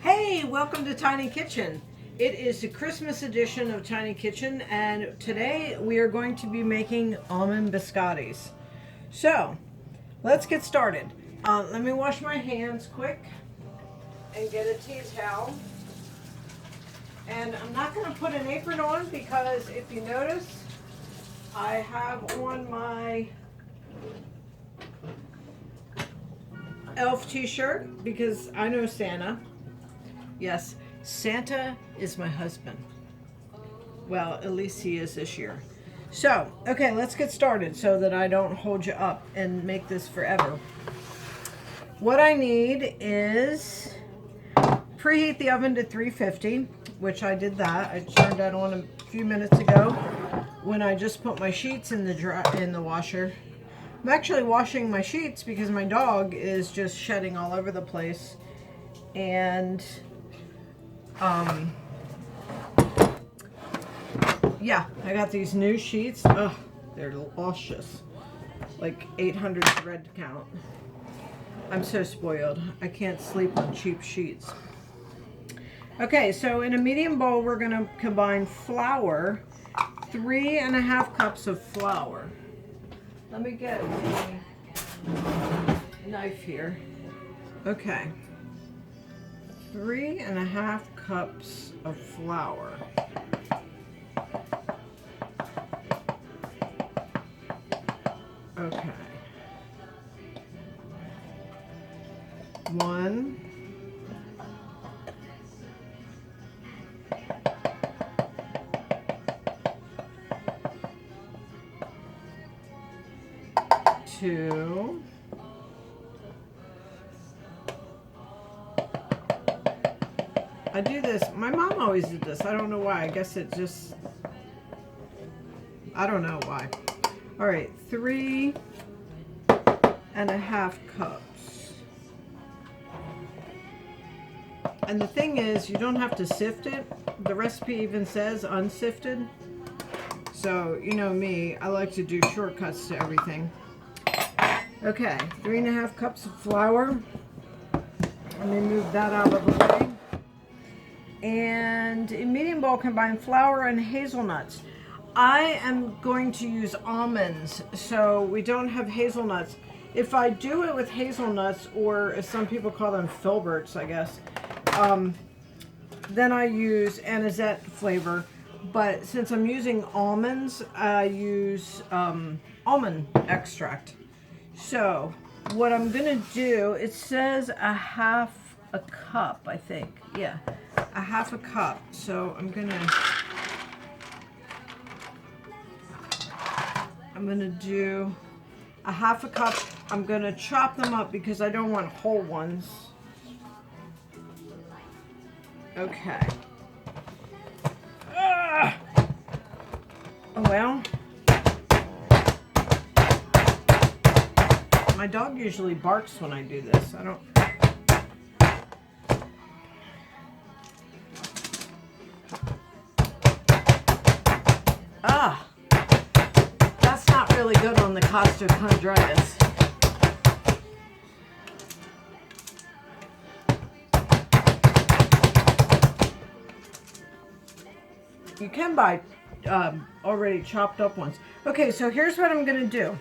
Hey, welcome to Tiny Kitchen. It is the Christmas edition of Tiny Kitchen, and today we are going to be making almond biscottis. So, let's get started. Let me wash my hands quick and get a tea towel. And I'm not going to put an apron on because if you notice, I have on my elf t-shirt because I know Santa. Yes, Santa is my husband. Well, at least he is this year. So, okay, let's get started so that I don't hold you up and make this forever. What I need is preheat the oven to 350, which I did that. I turned that on a few minutes ago when I just put my sheets in the washer. I'm actually washing my sheets because my dog is just shedding all over the place. And yeah, I got these new sheets. Ugh, they're luscious. Like 800 thread count. I'm so spoiled. I can't sleep on cheap sheets. Okay, so in a medium bowl, we're going to combine flour, 3.5 cups of flour. Let me get a knife here. Okay. 3.5 cups of flour. Okay. 1. 2. I do this. My mom always did this. I don't know why. I guess it just, I don't know why. All right, 3.5 cups. And the thing is, you don't have to sift it. The recipe even says unsifted. So, you know me, I like to do shortcuts to everything. Okay, 3.5 cups of flour. Let me move that out of the way. And in medium bowl, combine flour and hazelnuts. I am going to use almonds, so we don't have hazelnuts. If I do it with hazelnuts, or as some people call them, filberts, I guess, then I use anisette flavor. But since I'm using almonds, I use almond extract. So what I'm gonna do, it says a half a cup, I think. Yeah, a half a cup. So I'm gonna do a half a cup. I'm gonna chop them up because I don't want whole ones. Okay. Oh well. My dog usually barks when I do this. I don't. Ah, that's not really good on the costochondritis. You can buy already chopped up ones. Okay, so here's what I'm gonna do.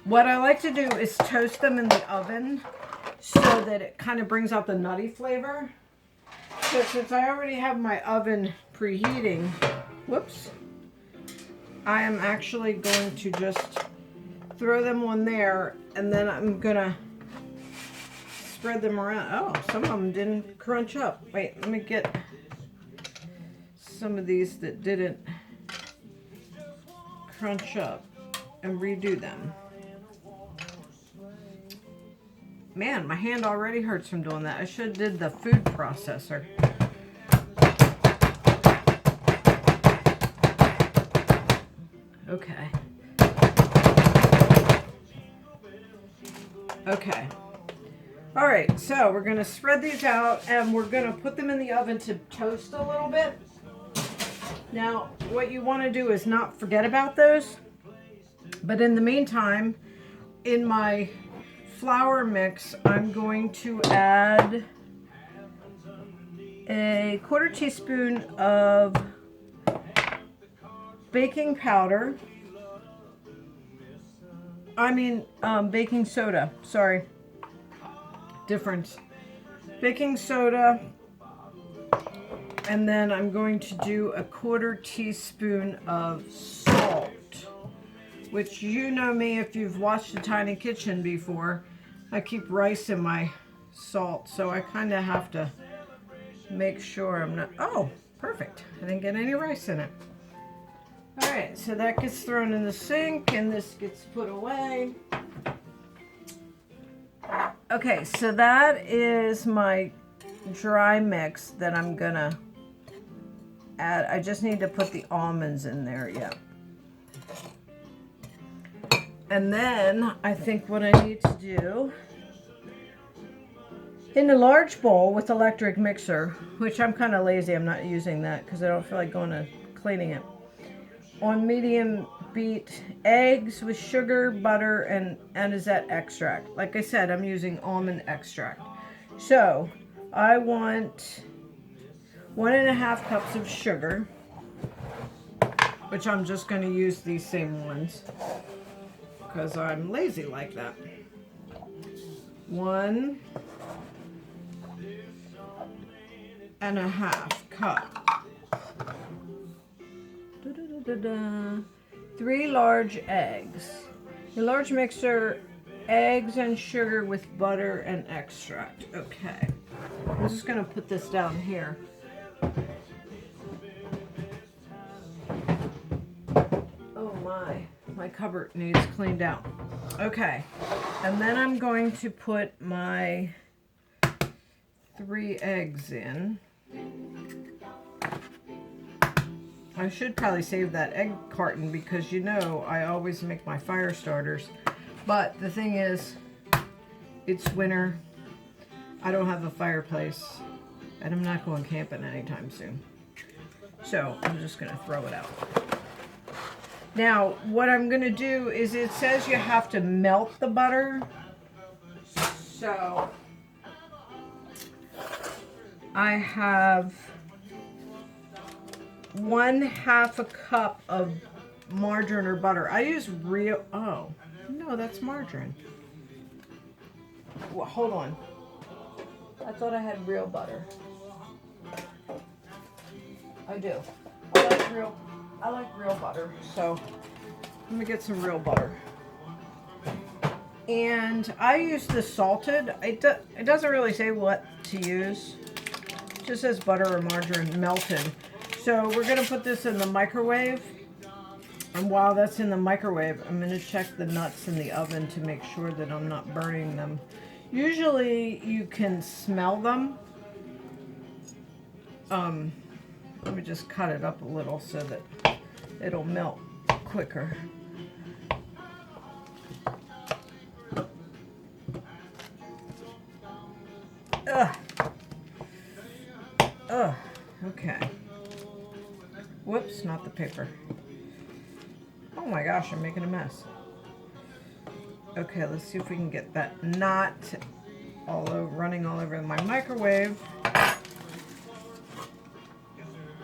What I like to do is toast them in the oven so that it kind of brings out the nutty flavor. So since I already have my oven preheating, whoops, I am actually going to just throw them on there, and then I'm gonna spread them around. Oh, some of them didn't crunch up. Wait, let me get some of these that didn't crunch up and redo them. Man, my hand already hurts from doing that. I should have did the food processor. Okay. Okay. All right, so we're gonna spread these out and we're gonna put them in the oven to toast a little bit. Now, what you wanna do is not forget about those. But in the meantime, in my flour mix, I'm going to add a quarter teaspoon of baking powder. Baking soda. Sorry. Difference. Baking soda. And then I'm going to do a quarter teaspoon of salt, which you know me if you've watched a Tiny Kitchen before. I keep rice in my salt, so I kind of have to make sure I'm not... Oh, perfect. I didn't get any rice in it. All right, so that gets thrown in the sink and this gets put away. Okay, so that is my dry mix that I'm gonna add. I just need to put the almonds in there, yeah. And then I think what I need to do, in a large bowl with electric mixer, which I'm kind of lazy, I'm not using that because I don't feel like going to cleaning it. On medium, beat eggs with sugar, butter, and anisette extract. Like I said, I'm using almond extract. So I want 1.5 cups of sugar, which I'm just going to use these same ones because I'm lazy like that. 1.5 cup. 3 large eggs. A large mixer, eggs and sugar with butter and extract. Okay. I'm just going to put this down here. Oh my cupboard needs cleaned out. Okay. And then I'm going to put my 3 eggs in. I should probably save that egg carton because you know I always make my fire starters. But the thing is, it's winter. I don't have a fireplace and I'm not going camping anytime soon. So I'm just going to throw it out. Now, what I'm going to do is it says you have to melt the butter. So I have 1/2 cup of margarine or butter. I use real, oh, no, that's margarine. Well, hold on. I thought I had real butter. I do. I like real butter, so let me get some real butter. And I use the salted. It doesn't really say what to use. It just says butter or margarine melted. So we're going to put this in the microwave. And while that's in the microwave, I'm going to check the nuts in the oven to make sure that I'm not burning them. Usually you can smell them. Let me just cut it up a little so that it'll melt quicker. Okay. Whoops, not the paper. Oh my gosh, I'm making a mess. Okay, let's see if we can get that not running all over my microwave.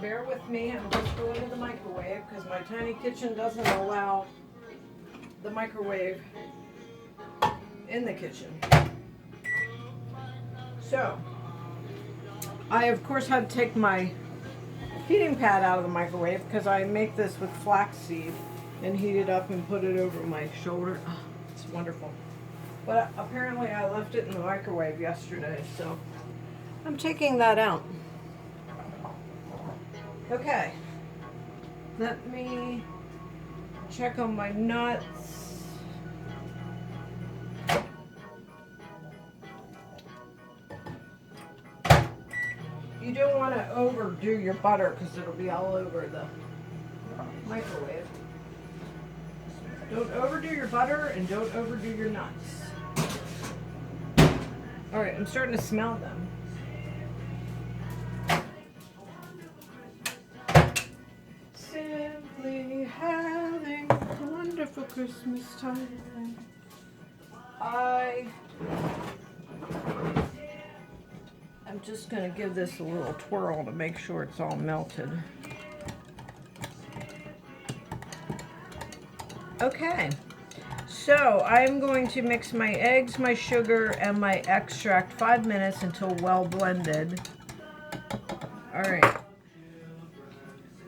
Bear with me, I'm just going to the microwave because my tiny kitchen doesn't allow the microwave in the kitchen. So, I of course had to take my heating pad out of the microwave because I make this with flaxseed and heat it up and put it over my shoulder. Oh, it's wonderful. But apparently I left it in the microwave yesterday, so I'm taking that out. Okay, let me check on my nuts. You don't want to overdo your butter because it'll be all over the microwave. Don't overdo your butter and don't overdo your nuts. All right, I'm starting to smell them. Simply having a wonderful Christmas time. I'm just going to give this a little twirl to make sure it's all melted. Okay, so I'm going to mix my eggs, my sugar, and my extract 5 minutes until well blended. All right.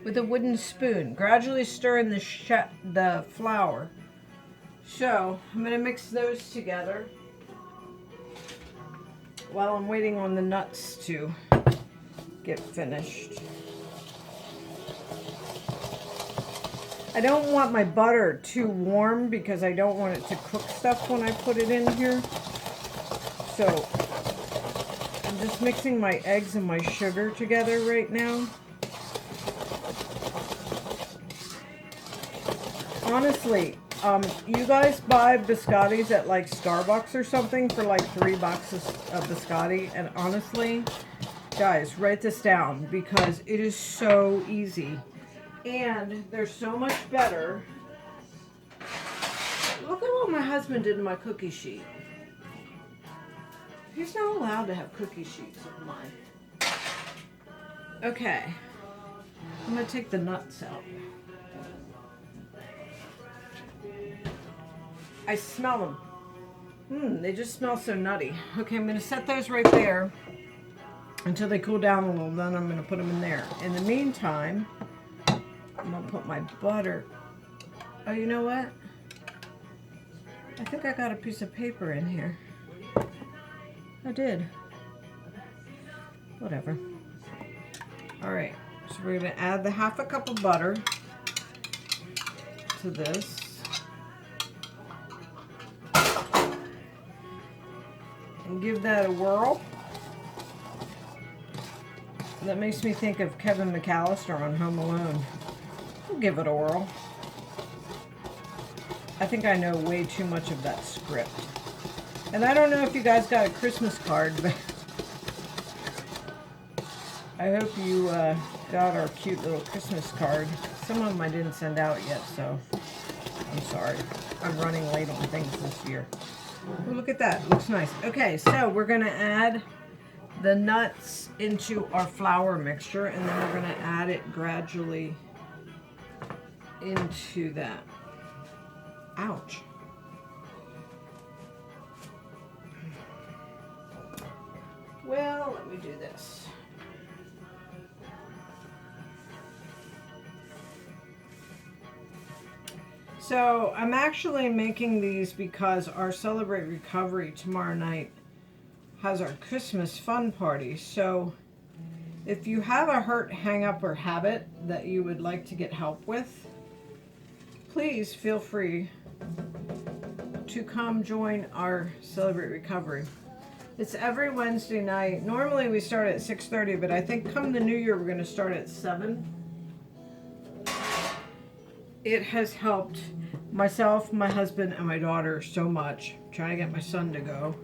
With a wooden spoon, gradually stir in the flour. So I'm going to mix those together while I'm waiting on the nuts to get finished. I don't want my butter too warm because I don't want it to cook stuff when I put it in here. So I'm just mixing my eggs and my sugar together right now. Honestly, you guys buy biscottis at like Starbucks or something for like $3 of biscotti, and honestly, guys, write this down because it is so easy and they're so much better. Look at what my husband did in my cookie sheet. He's not allowed to have cookie sheets of mine. Okay, I'm gonna take the nuts out. I smell them. They just smell so nutty. Okay, I'm going to set those right there until they cool down a little. Then I'm going to put them in there. In the meantime, I'm going to put my butter. Oh, you know what? I think I got a piece of paper in here. I did. Whatever. All right, so we're going to add the half a cup of butter to this. And give that a whirl. That makes me think of Kevin McAllister on Home Alone. We'll give it a whirl. I think I know way too much of that script. And I don't know if you guys got a Christmas card, but I hope you got our cute little Christmas card. Some of them I didn't send out yet, so I'm sorry. I'm running late on things this year. Oh, look at that. Looks nice. Okay, so we're going to add the nuts into our flour mixture, and then we're going to add it gradually into that. Ouch. Well, let me do this. So I'm actually making these because our Celebrate Recovery tomorrow night has our Christmas fun party. So if you have a hurt, hang up, or habit that you would like to get help with, please feel free to come join our Celebrate Recovery. It's every Wednesday night. Normally we start at 6:30, but I think come the new year we're going to start at 7. It has helped myself, my husband, and my daughter so much. I'm trying to get my son to go.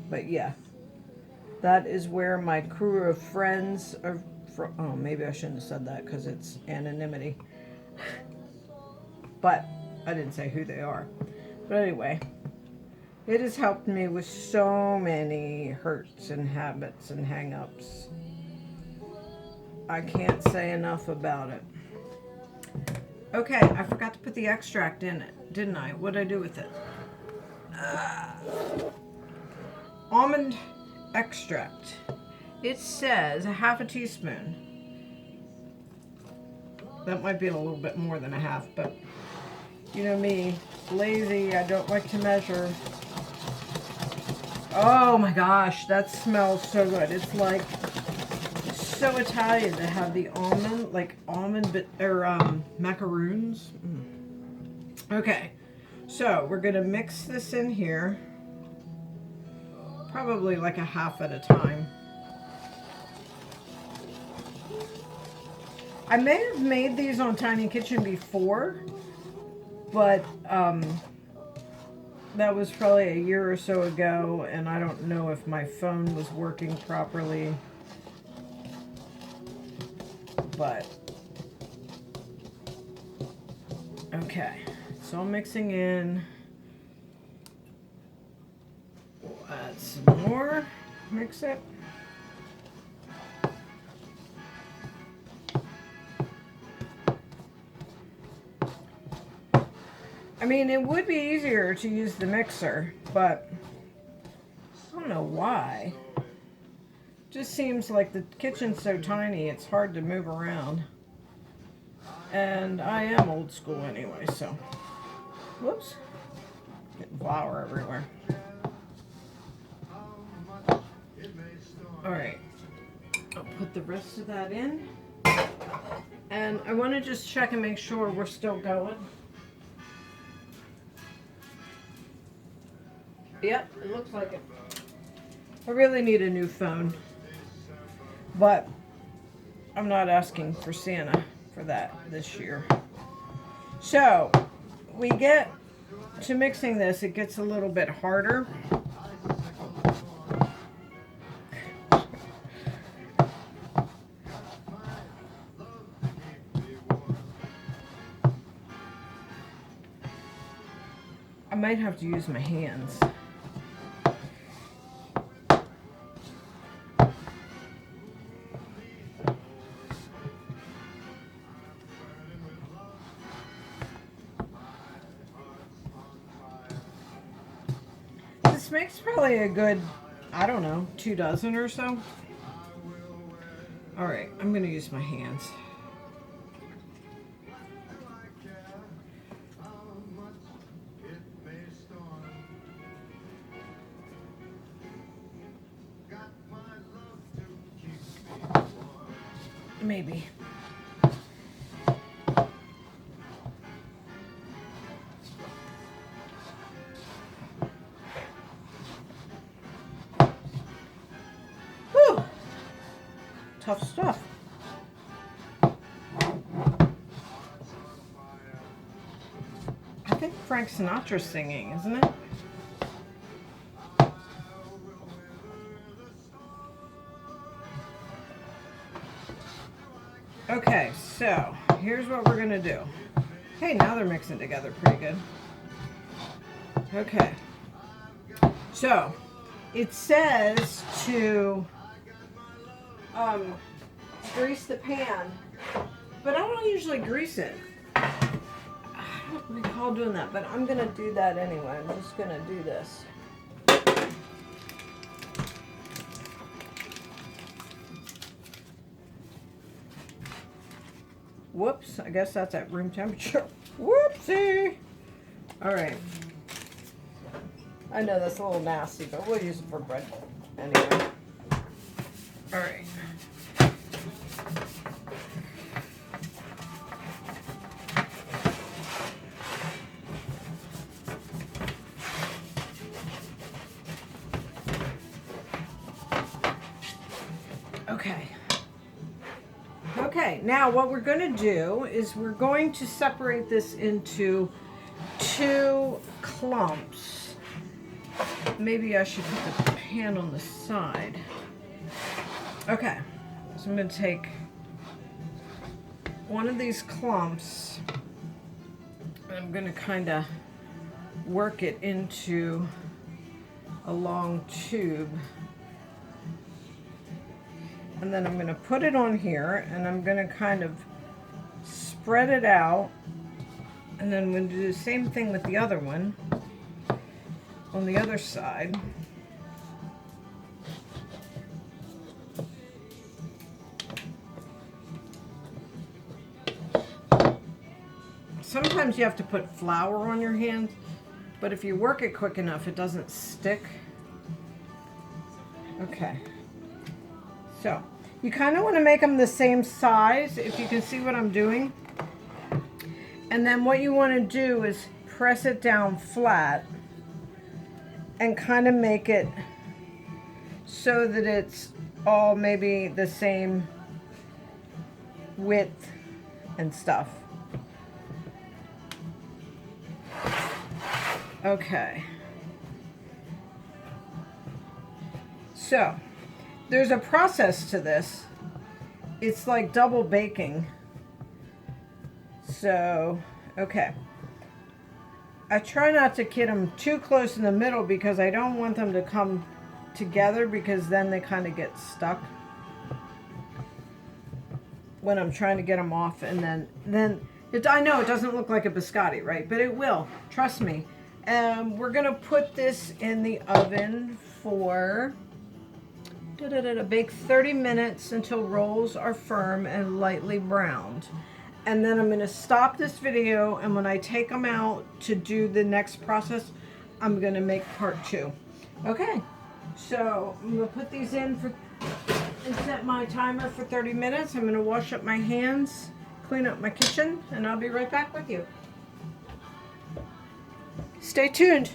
But yeah, that is where my crew of friends are from. Oh, maybe I shouldn't have said that because it's anonymity. But I didn't say who they are. But anyway, it has helped me with so many hurts and habits and hang-ups. I can't say enough about it. Okay, I forgot to put the extract in it, didn't I? What did I do with it? Almond extract. It says a half a teaspoon. That might be a little bit more than a half, but you know me, lazy, I don't like to measure. Oh my gosh, that smells so good. It's like so Italian to have the almond, like macaroons. Okay, so we're gonna mix this in here, probably like a half at a time. I may have made these on Tiny Kitchen before, but that was probably a year or so ago, and I don't know if my phone was working properly. But okay, so I'm mixing in Add some more. Mix it. I mean, it would be easier to use the mixer, but I don't know why. Just seems like the kitchen's so tiny, it's hard to move around. And I am old school anyway, so. Whoops. Getting flour everywhere. Alright. I'll put the rest of that in. And I want to just check and make sure we're still going. Yep, it looks like it. I really need a new phone. But I'm not asking for Santa for that this year. So, we get to mixing this, it gets a little bit harder. I might have to use my hands. This makes probably a good, I don't know, 2 dozen or so. All right, I'm going to use my hands. Maybe. Whew. Tough stuff. I think Frank Sinatra's singing, isn't it? Okay, so here's what we're gonna do. Hey, now they're mixing together pretty good. Okay, so it says to grease the pan, but I don't usually grease it. I don't recall doing that, but I'm gonna do that anyway. I'm just gonna do this. Whoops, I guess that's at room temperature. Whoopsie! Alright. I know that's a little nasty, but we'll use it for bread anyway. Alright. Okay. Okay, now what we're going to do is we're going to separate this into 2 clumps. Maybe I should put the pan on the side. Okay, so I'm going to take one of these clumps and I'm going to kind of work it into a long tube. And then I'm going to put it on here and I'm going to kind of spread it out. And then I'm going to do the same thing with the other one on the other side. Sometimes you have to put flour on your hands, but if you work it quick enough, it doesn't stick. Okay. So, you kind of want to make them the same size, if you can see what I'm doing. And then what you want to do is press it down flat and kind of make it so that it's all maybe the same width and stuff. Okay. So, there's a process to this. It's like double baking. So, okay. I try not to get them too close in the middle because I don't want them to come together, because then they kind of get stuck when I'm trying to get them off. And then I know it doesn't look like a biscotti, right? But it will, trust me. We're gonna put this in the oven for bake 30 minutes until rolls are firm and lightly browned. And then I'm gonna stop this video, and when I take them out to do the next process, I'm gonna make part 2. Okay, so I'm gonna put these in and set my timer for 30 minutes. I'm gonna wash up my hands, clean up my kitchen, and I'll be right back with you. Stay tuned.